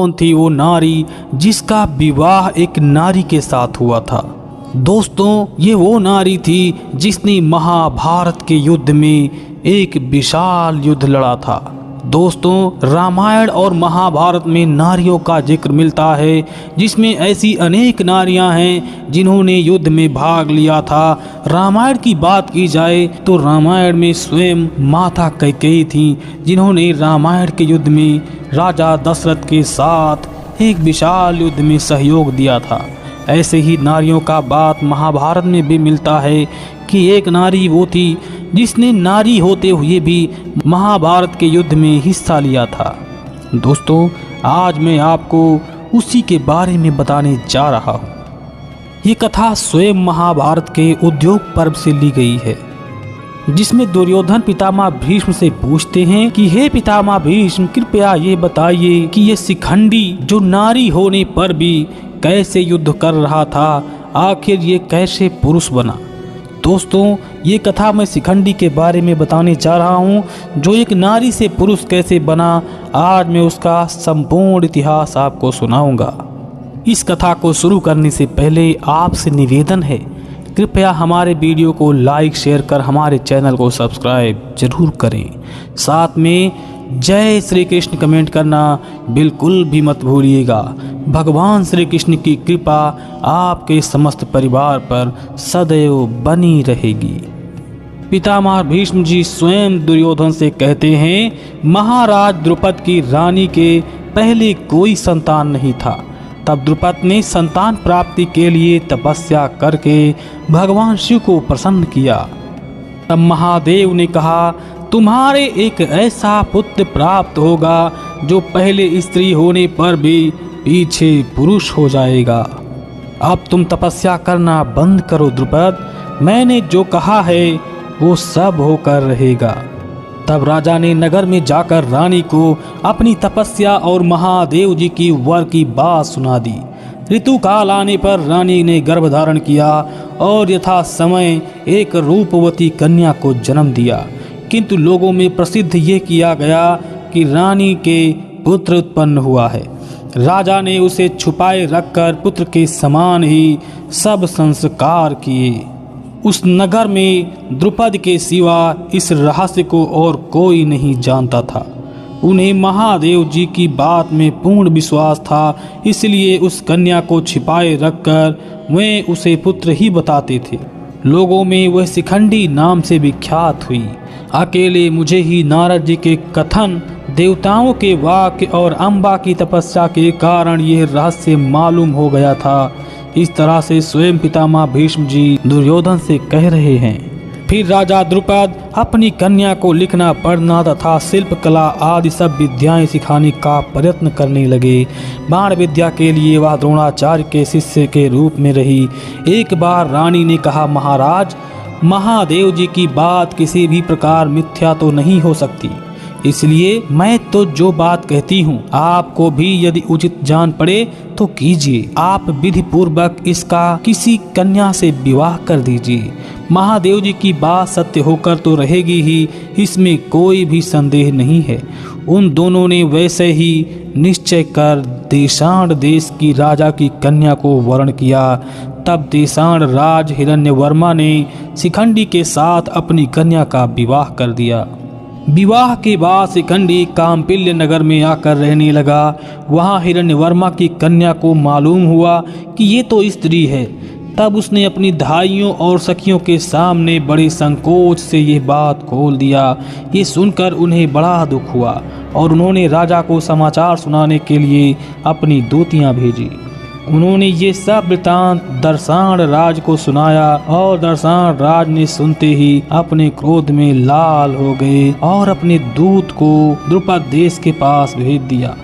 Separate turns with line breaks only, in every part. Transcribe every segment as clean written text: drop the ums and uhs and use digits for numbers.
कौन थी वो नारी जिसका विवाह एक नारी के साथ हुआ था। दोस्तों, ये वो नारी थी जिसने महाभारत के युद्ध में एक विशाल युद्ध लड़ा था। दोस्तों, रामायण और महाभारत में नारियों का जिक्र मिलता है, जिसमें ऐसी अनेक नारियां हैं जिन्होंने युद्ध में भाग लिया था। रामायण की बात की जाए तो रामायण में स्वयं माता कैकेयी थीं, जिन्होंने रामायण के युद्ध में राजा दशरथ के साथ एक विशाल युद्ध में सहयोग दिया था। ऐसे ही नारियों का बात महाभारत में भी मिलता है कि एक नारी वो थी जिसने नारी होते हुए भी महाभारत के युद्ध में हिस्सा लिया था। दोस्तों, आज मैं आपको उसी के बारे में बताने जा रहा हूँ। ये कथा स्वयं महाभारत के उद्योग पर्व से ली गई है, जिसमें दुर्योधन पितामह भीष्म से पूछते हैं कि हे पितामह भीष्म, कृपया ये बताइए कि ये शिखंडी जो नारी होने पर भी कैसे युद्ध कर रहा था, आखिर ये कैसे पुरुष बना। दोस्तों, ये कथा मैं शिखंडी के बारे में बताने जा रहा हूँ, जो एक नारी से पुरुष कैसे बना। आज मैं उसका संपूर्ण इतिहास आपको सुनाऊंगा। इस कथा को शुरू करने से पहले आपसे निवेदन है, कृपया हमारे वीडियो को लाइक शेयर कर हमारे चैनल को सब्सक्राइब जरूर करें। साथ में जय श्री कृष्ण कमेंट करना बिल्कुल भी मत भूलिएगा। भगवान श्री कृष्ण की कृपा आपके समस्त परिवार पर सदैव बनी रहेगी। पितामह भीष्म जी स्वयं दुर्योधन से कहते हैं, महाराज द्रुपद की रानी के पहले कोई संतान नहीं था। तब द्रुपद ने संतान प्राप्ति के लिए तपस्या करके भगवान शिव को प्रसन्न किया। तब महादेव ने कहा, तुम्हारे एक ऐसा पुत्र प्राप्त होगा जो पहले स्त्री होने पर भी पीछे पुरुष हो जाएगा। अब तुम तपस्या करना बंद करो द्रुपद, मैंने जो कहा है वो सब होकर रहेगा। तब राजा ने नगर में जाकर रानी को अपनी तपस्या और महादेव जी की वर की बात सुना दी। ऋतु काल आने पर रानी ने गर्भ धारण किया और यथा समय एक रूपवती कन्या को जन्म दिया। किंतु लोगों में प्रसिद्ध ये किया गया कि रानी के पुत्र उत्पन्न हुआ है। राजा ने उसे छुपाए रखकर पुत्र के समान ही सब संस्कार किए। उस नगर में द्रुपद के सिवा इस रहस्य को और कोई नहीं जानता था। उन्हें महादेव जी की बात में पूर्ण विश्वास था, इसलिए उस कन्या को छिपाए रखकर वे उसे पुत्र ही बताते थे। लोगों में वह शिखंडी नाम से विख्यात हुई। अकेले मुझे ही नारद जी के कथन, देवताओं के वाक्य और अम्बा की तपस्या के कारण यह रहस्य मालूम हो गया था। इस तरह से स्वयं पितामह भीष्म जी दुर्योधन से कह रहे हैं। फिर राजा द्रुपद अपनी कन्या को लिखना पढ़ना तथा शिल्प कला आदि सब विद्याएं सिखाने का प्रयत्न करने लगे। बाण विद्या के लिए वह द्रोणाचार्य के शिष्य के रूप में रही। एक बार रानी ने कहा, महाराज, महादेव जी की बात किसी भी प्रकार मिथ्या तो नहीं हो सकती, इसलिए मैं तो जो बात कहती हूँ आपको भी यदि उचित जान पड़े तो कीजिए। आप विधि पूर्वक इसका किसी कन्या से विवाह कर दीजिए। महादेव जी की बात सत्य होकर तो रहेगी ही, इसमें कोई भी संदेह नहीं है। उन दोनों ने वैसे ही निश्चय कर देशाण देश की राजा की कन्या को वरण किया। तब देशाण राज हिरण्यवर्मा ने शिखंडी के साथ अपनी कन्या का विवाह कर दिया। विवाह के बाद शिखंडी काम्पिल्य नगर में आकर रहने लगा। वहाँ हिरण्यवर्मा की कन्या को मालूम हुआ कि ये तो स्त्री है। तब उसने अपनी धाइयों और सखियों के सामने बड़े संकोच से ये बात खोल दिया। ये सुनकर उन्हें बड़ा दुख हुआ और उन्होंने राजा को समाचार सुनाने के लिए अपनी दूतियाँ भेजी। उन्होंने ये सब वृतांत दर्शाण राज को सुनाया और दर्शाण राज ने सुनते ही अपने क्रोध में लाल हो गए और अपने दूत को द्रुपद देश के पास भेज दिया।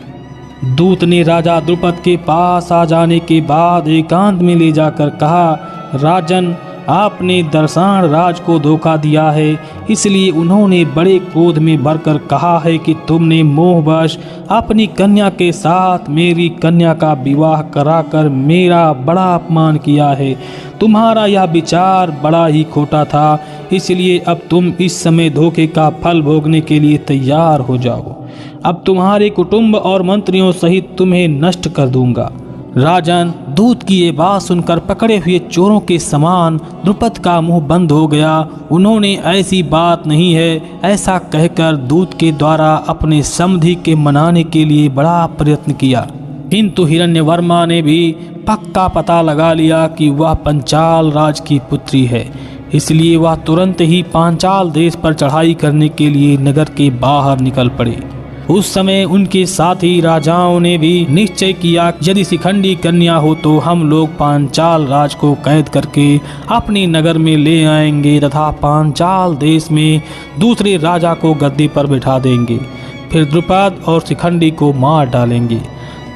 दूत ने राजा द्रुपद के पास आ जाने के बाद एकांत में ले जाकर कहा, राजन, आपने दर्शाण राज को धोखा दिया है, इसलिए उन्होंने बड़े क्रोध में भरकर कहा है कि तुमने मोहवश अपनी कन्या के साथ मेरी कन्या का विवाह कराकर मेरा बड़ा अपमान किया है। तुम्हारा यह विचार बड़ा ही खोटा था, इसलिए अब तुम इस समय धोखे का फल भोगने के लिए तैयार हो जाओ। अब तुम्हारे कुटुंब और मंत्रियों सहित तुम्हें नष्ट कर दूंगा। राजन, दूत की ये बात सुनकर पकड़े हुए चोरों के समान द्रुपद का मुंह बंद हो गया। उन्होंने ऐसी बात नहीं है ऐसा कहकर दूत के द्वारा अपने समधि के मनाने के लिए बड़ा प्रयत्न किया, किंतु हिरण्यवर्मा ने भी पक्का पता लगा लिया कि वह पंचाल राज की पुत्री है। इसलिए वह तुरंत ही पांचाल देश पर चढ़ाई करने के लिए नगर के बाहर निकल पड़े। उस समय उनके साथी राजाओं ने भी निश्चय किया कि यदि शिखंडी कन्या हो तो हम लोग पांचाल राज को कैद करके अपने नगर में ले आएंगे तथा पांचाल देश में दूसरे राजा को गद्दी पर बिठा देंगे, फिर द्रुपद और शिखंडी को मार डालेंगे।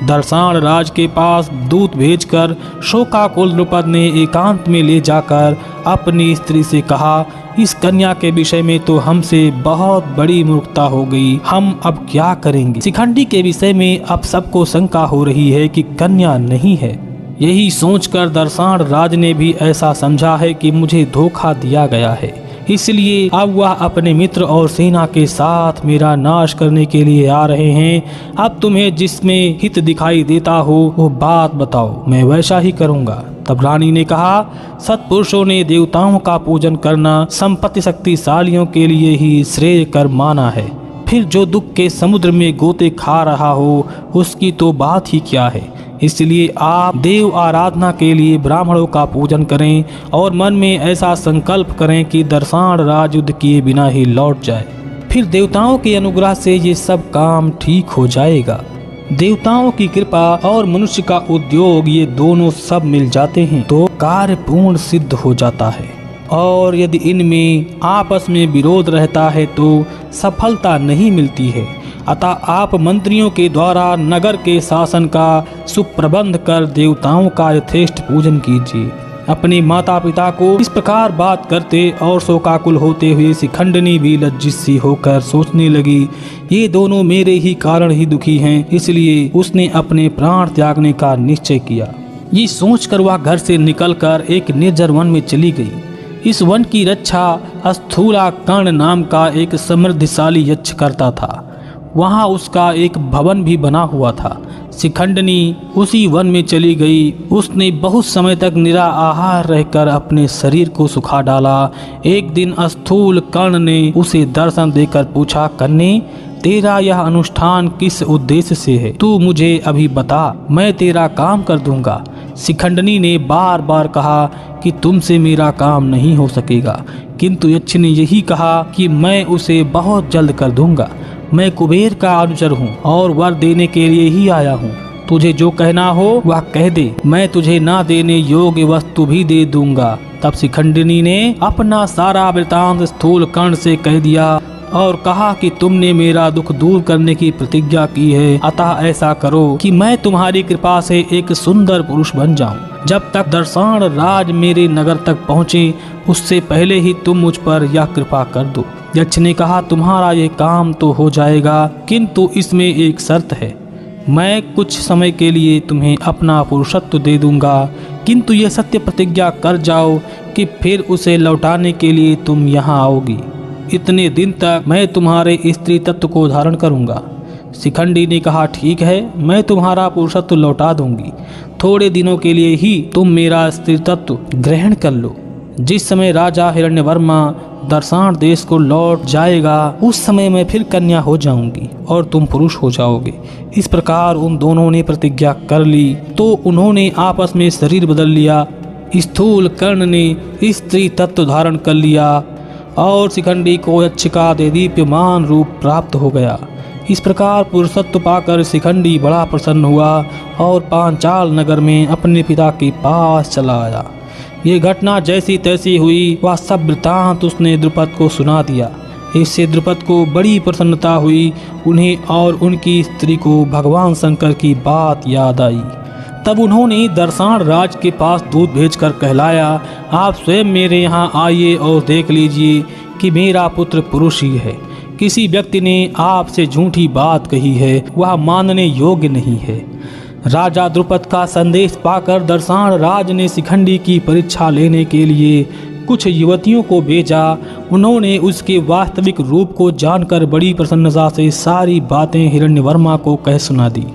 दर्शान राज के पास दूत भेजकर शोकाकुल द्रुपद ने एकांत में ले जाकर अपनी स्त्री से कहा, इस कन्या के विषय में तो हमसे बहुत बड़ी मूर्खता हो गई, हम अब क्या करेंगे। शिखंडी के विषय में अब सबको शंका हो रही है कि कन्या नहीं है। यही सोचकर दर्शान राज ने भी ऐसा समझा है कि मुझे धोखा दिया गया है, इसलिए अब वह अपने मित्र और सेना के साथ मेरा नाश करने के लिए आ रहे हैं। अब तुम्हें जिसमें हित दिखाई देता हो वो बात बताओ, मैं वैसा ही करूंगा। तब रानी ने कहा, सत्पुरुषों ने देवताओं का पूजन करना संपत्ति शक्तिशालियों के लिए ही श्रेय कर माना है, फिर जो दुख के समुद्र में गोते खा रहा हो उसकी तो बात ही क्या है। इसलिए आप देव आराधना के लिए ब्राह्मणों का पूजन करें और मन में ऐसा संकल्प करें कि दर्शान राज युद्ध किए बिना ही लौट जाए, फिर देवताओं के अनुग्रह से ये सब काम ठीक हो जाएगा। देवताओं की कृपा और मनुष्य का उद्योग ये दोनों सब मिल जाते हैं तो कार्य पूर्ण सिद्ध हो जाता है, और यदि इनमें आपस में विरोध रहता है तो सफलता नहीं मिलती है। अतः आप मंत्रियों के द्वारा नगर के शासन का सुप्रबंध कर देवताओं का यथेष्ट पूजन कीजिए। अपने माता पिता को इस प्रकार बात करते और शोकाकुल होते हुए शिखंडिनी भी लज्जित सी होकर सोचने लगी, ये दोनों मेरे ही कारण ही दुखी हैं, इसलिए उसने अपने प्राण त्यागने का निश्चय किया। ये सोचकर वह घर से निकलकर एक निर्जन वन में चली गई। इस वन की रक्षा स्थूला कर्ण नाम का एक समृद्धशाली यक्ष करता था। वहाँ उसका एक भवन भी बना हुआ था। शिखंडिनी उसी वन में चली गई। उसने बहुत समय तक निराहार रहकर अपने शरीर को सुखा डाला। एक दिन स्थूल कर्ण ने उसे दर्शन देकर पूछा, कन्ये, तेरा यह अनुष्ठान किस उद्देश्य से है? तू मुझे अभी बता, मैं तेरा काम कर दूंगा। शिखंडिनी ने बार बार कहा कि तुमसे मेरा काम नहीं हो सकेगा, किंतु यक्ष ने यही कहा कि मैं उसे बहुत जल्द कर दूंगा। मैं कुबेर का अनुचर हूँ और वर देने के लिए ही आया हूँ। तुझे जो कहना हो वह कह दे, मैं तुझे ना देने योग्य वस्तु भी दे दूंगा। तब शिखंडिनी ने अपना सारा वृतांत स्थूल कर्ण से कह दिया और कहा कि तुमने मेरा दुख दूर करने की प्रतिज्ञा की है, अतः ऐसा करो कि मैं तुम्हारी कृपा से एक सुंदर पुरुष बन जाऊं। जब तक दर्शान राज मेरे नगर तक पहुँचे उससे पहले ही तुम मुझ पर यह कृपा कर दो। यक्ष ने कहा, तुम्हारा ये काम तो हो जाएगा, किंतु इसमें एक शर्त है। मैं कुछ समय के लिए तुम्हें अपना पुरुषत्व दे दूंगा, किंतु ये सत्य प्रतिज्ञा कर जाओ कि फिर उसे लौटाने के लिए तुम यहाँ आओगी। इतने दिन तक मैं तुम्हारे स्त्री तत्व को धारण करूंगा। शिखंडी ने कहा, ठीक है, मैं तुम्हारा पुरुषत्व लौटा दूंगी। थोड़े दिनों के लिए ही तुम मेरा स्त्री तत्व ग्रहण कर लो। जिस समय राजा हिरण्यवर्मा दर्शान देश को लौट जाएगा उस समय मैं फिर कन्या हो जाऊंगी और तुम पुरुष हो जाओगे। इस प्रकार उन दोनों ने प्रतिज्ञा कर ली तो उन्होंने आपस में शरीर बदल लिया। स्थूल कर्ण ने स्त्री तत्व धारण कर लिया और शिखंडी को यक्ष का देदीप्यमान रूप प्राप्त हो गया। इस प्रकार पुरुषत्व पाकर शिखंडी बड़ा प्रसन्न हुआ और पांचाल नगर में अपने पिता के पास चला आया। ये घटना जैसी तैसी हुई, वह सब वृतांत उसने द्रुपद को सुना दिया। इससे द्रुपद को बड़ी प्रसन्नता हुई। उन्हें और उनकी स्त्री को भगवान शंकर की बात याद आई। तब उन्होंने दर्शान राज के पास दूत भेजकर कहलाया, आप स्वयं मेरे यहाँ आइए और देख लीजिए कि मेरा पुत्र पुरुष ही है। किसी व्यक्ति ने आपसे झूठी बात कही है, वह मानने योग्य नहीं है। राजा द्रुपद का संदेश पाकर दर्शान राज ने शिखंडी की परीक्षा लेने के लिए कुछ युवतियों को भेजा। उन्होंने उसके वास्तविक रूप को जानकर बड़ी प्रसन्नता से सारी बातें हिरण्यवर्मा को कह सुना दी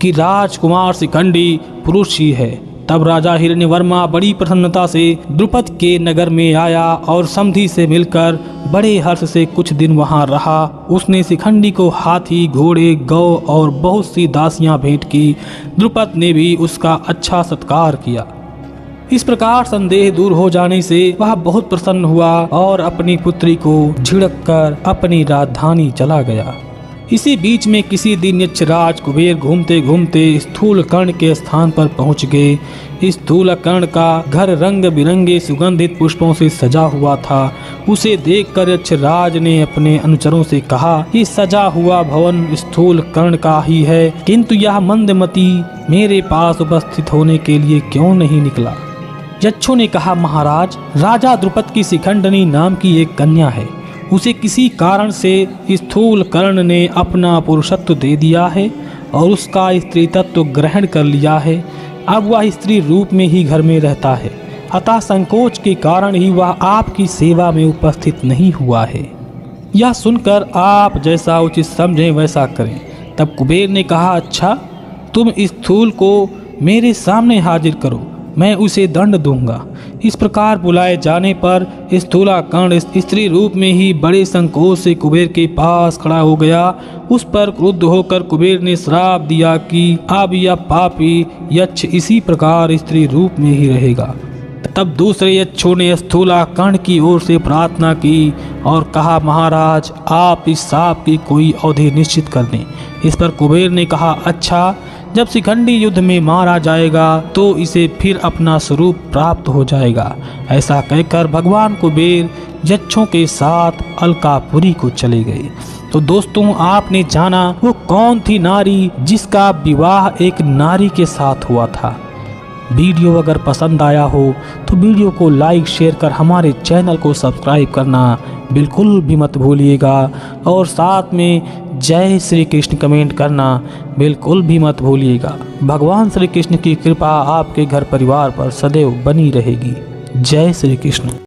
कि राजकुमार शिखंडी पुरुष ही है। तब राजा हिरण्यवर्मा बड़ी प्रसन्नता से द्रुपद के नगर में आया और समधी से मिलकर बड़े हर्ष से कुछ दिन वहां रहा। उसने शिखंडी को हाथी, घोड़े, गौ और बहुत सी दासियां भेंट की। द्रुपद ने भी उसका अच्छा सत्कार किया। इस प्रकार संदेह दूर हो जाने से वह बहुत प्रसन्न हुआ और अपनी पुत्री को झिड़क कर अपनी राजधानी चला गया। इसी बीच में किसी दिन यक्षराज कुबेर घूमते घूमते स्थूल कर्ण के स्थान पर पहुंच गए। स्थूल कर्ण का घर रंग बिरंगे सुगंधित पुष्पों से सजा हुआ था। उसे देखकर यक्षराज ने अपने अनुचरों से कहा, ये सजा हुआ भवन स्थूल कर्ण का ही है, किंतु यह मंदमती मेरे पास उपस्थित होने के लिए क्यों नहीं निकला। यक्षों ने कहा, महाराज, राजा द्रुपद की शिखंडनी नाम की एक कन्या है। उसे किसी कारण से स्थूल कर्ण ने अपना पुरुषत्व दे दिया है और उसका स्त्री तत्व ग्रहण कर लिया है। अब वह स्त्री रूप में ही घर में रहता है, अतः संकोच के कारण ही वह आपकी सेवा में उपस्थित नहीं हुआ है। यह सुनकर आप जैसा उचित समझें वैसा करें। तब कुबेर ने कहा, अच्छा, तुम स्थूल को मेरे सामने हाजिर करो, मैं उसे दंड दूंगा। इस प्रकार बुलाए जाने पर स्थूला कर्ण स्त्री रूप में ही बड़े संकोच से कुबेर के पास खड़ा हो गया। उस पर क्रुद्ध होकर कुबेर ने श्राप दिया कि अब यह पापी यक्ष इसी प्रकार स्त्री रूप में ही रहेगा। तब दूसरे यक्षों ने स्थूला कर्ण की ओर से प्रार्थना की और कहा, महाराज, आप इस शाप की कोई अवधि निश्चित कर दें। इस पर कुबेर ने कहा, अच्छा, जब शिखंडी युद्ध में मारा जाएगा तो इसे फिर अपना स्वरूप प्राप्त हो जाएगा। ऐसा कहकर भगवान कुबेर यक्षों के साथ अलकापुरी को चले गए। तो दोस्तों, आपने जाना वो कौन थी नारी जिसका विवाह एक नारी के साथ हुआ था। वीडियो अगर पसंद आया हो तो वीडियो को लाइक शेयर कर हमारे चैनल को सब्सक्राइब करना बिल्कुल भी मत भूलिएगा और साथ में जय श्री कृष्ण कमेंट करना बिल्कुल भी मत भूलिएगा। भगवान श्री कृष्ण की कृपा आपके घर परिवार पर सदैव बनी रहेगी। जय श्री कृष्ण।